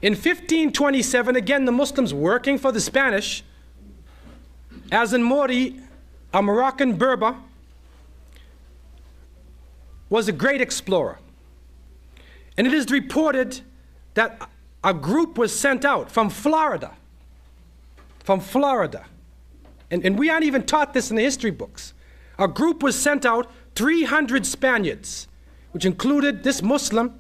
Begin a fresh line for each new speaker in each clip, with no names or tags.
In 1527, again, the Muslims working for the Spanish, Azen Mori, a Moroccan Berber, was a great explorer. And it is reported that a group was sent out from Florida. And we aren't even taught this in the history books. A group was sent out, 300 Spaniards, which included this Muslim,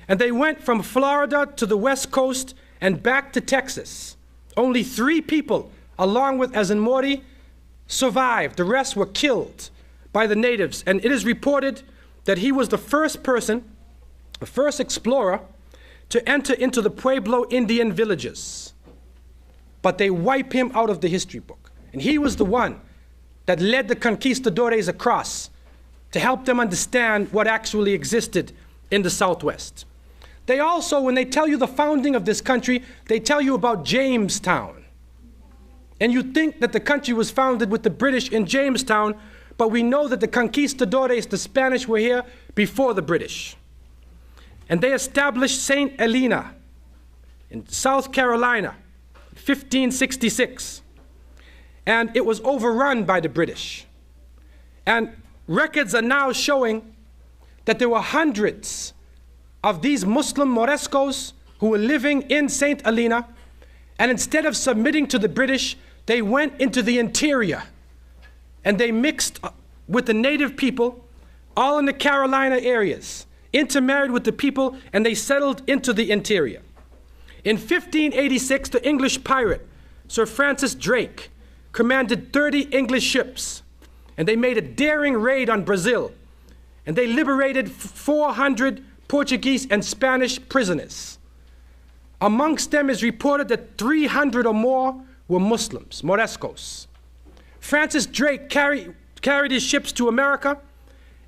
and they went from Florida to the West Coast and back to Texas. Only 3 people, along with Azen Mori, survived. The rest were killed by the natives. And it is reported that he was the first person, the first explorer, to enter into the Pueblo Indian villages. But they wipe him out of the history book. And he was the one that led the conquistadores across to help them understand what actually existed in the Southwest. They also, when they tell you the founding of this country, they tell you about Jamestown. And you think that the country was founded with the British in Jamestown, but we know that the conquistadores, the Spanish, were here before the British. And they established St. Helena in South Carolina, 1566. And it was overrun by the British. And records are now showing that there were hundreds of these Muslim Moriscos who were living in St. Helena, and instead of submitting to the British, they went into the interior and they mixed with the native people, all in the Carolina areas, intermarried with the people, and they settled into the interior. In 1586, the English pirate, Sir Francis Drake, commanded 30 English ships, and they made a daring raid on Brazil, and they liberated 400 Portuguese and Spanish prisoners. Amongst them is reported that 300 or more were Muslims, Moriscos. Francis Drake carried his ships to America,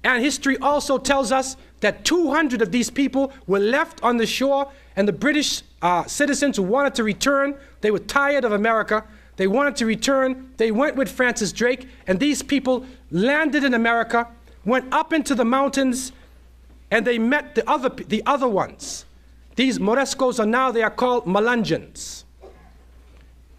and history also tells us that 200 of these people were left on the shore, and the British citizens who wanted to return, they were tired of America, they wanted to return, they went with Francis Drake, and these people landed in America, went up into the mountains, and they met the other ones. These Moriscos they are called Melungeons.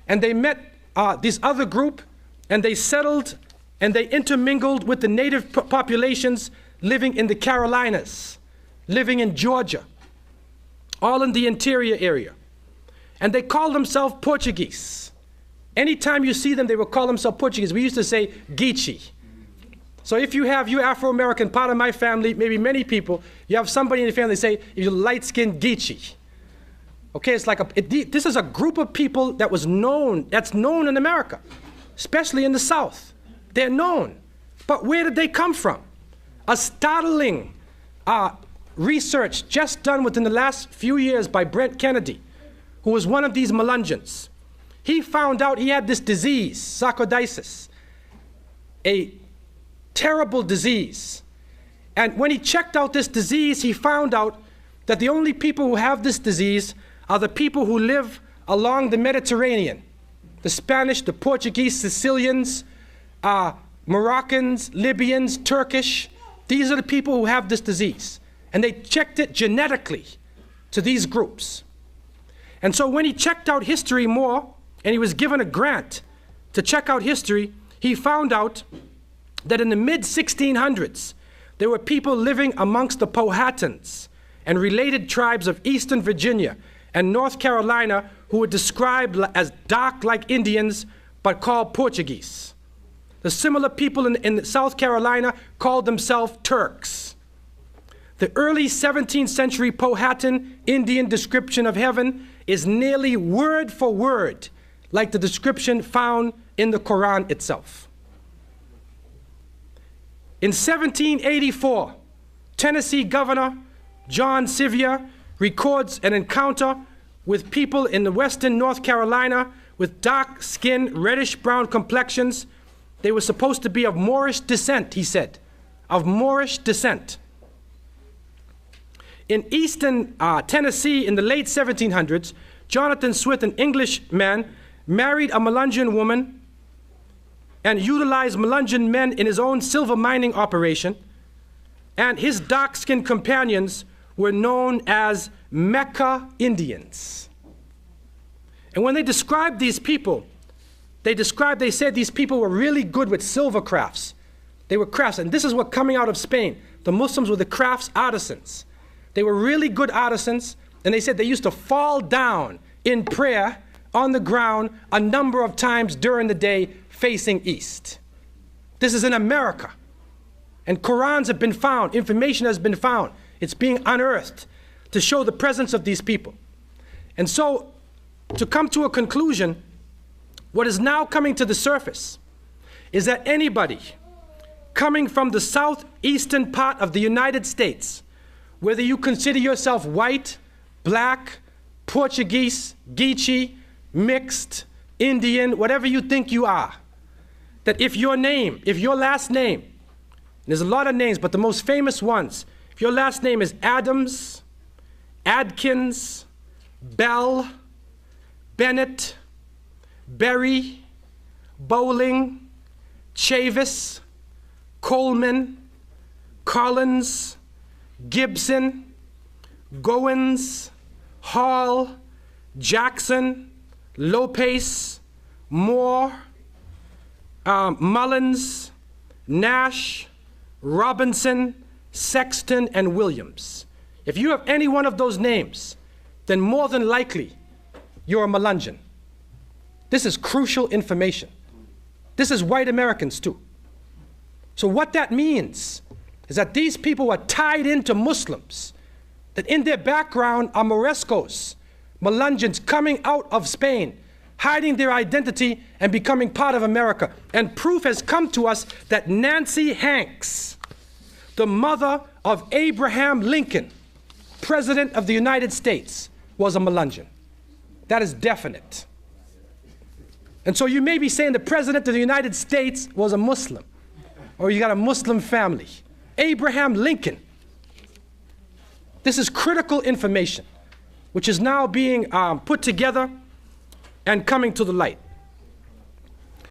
And they met this other group, and they settled, and they intermingled with the native populations living in the Carolinas, living in Georgia, all in the interior area. And they called themselves Portuguese. Anytime you see them, they will call themselves Portuguese. We used to say Geechee. So if you have, you Afro-American, part of my family, maybe many people, you have somebody in the family say, you're light-skinned Geechee. Okay, it's like this is a group of people that was known, that's known in America, especially in the South. They're known. But where did they come from? A startling research just done within the last few years by Brent Kennedy, who was one of these Melungeons. He found out he had this disease, sarcoidosis, a terrible disease. And when he checked out this disease, he found out that the only people who have this disease are the people who live along the Mediterranean. The Spanish, the Portuguese, Sicilians, Moroccans, Libyans, Turkish. These are the people who have this disease. And they checked it genetically to these groups. And so when he checked out history more, and he was given a grant to check out history, he found out that in the mid-1600s, there were people living amongst the Powhatans and related tribes of Eastern Virginia and North Carolina who were described as dark like Indians, but called Portuguese. The similar people in South Carolina called themselves Turks. The early 17th century Powhatan Indian description of heaven is nearly word for word like the description found in the Quran itself. In 1784, Tennessee Governor John Sevier records an encounter with people in the western North Carolina with dark skin, reddish-brown complexions. They were supposed to be of Moorish descent, he said, of Moorish descent. In eastern Tennessee in the late 1700s, Jonathan Swift, an Englishman, married a Melungeon woman and utilized Melungeon men in his own silver mining operation, and his dark-skinned companions were known as Mecca Indians. And when they described these people, they said these people were really good with silver crafts. They were crafts, and this is what coming out of Spain. The Muslims were the crafts artisans. They were really good artisans, and they said they used to fall down in prayer on the ground a number of times during the day facing east. This is in America. And Qurans have been found, information has been found. It's being unearthed to show the presence of these people. And so, to come to a conclusion, what is now coming to the surface is that anybody coming from the southeastern part of the United States, whether you consider yourself white, black, Portuguese, Geechee, mixed, Indian, whatever you think you are, that if your last name, and there's a lot of names, but the most famous ones, if your last name is Adams, Adkins, Bell, Bennett, Berry, Bowling, Chavis, Coleman, Collins, Gibson, Goins, Hall, Jackson, Lopez, Moore, Mullins, Nash, Robinson, Sexton, and Williams. If you have any one of those names, then more than likely you're a Melungeon. This is crucial information. This is white Americans too. So what that means is that these people are tied into Muslims, that in their background are Morescos, Melungeons coming out of Spain, hiding their identity and becoming part of America. And proof has come to us that Nancy Hanks, the mother of Abraham Lincoln, President of the United States, was a Melungeon. That is definite. And so you may be saying the President of the United States was a Muslim, or you got a Muslim family. Abraham Lincoln. This is critical information, which is now being put together and coming to the light.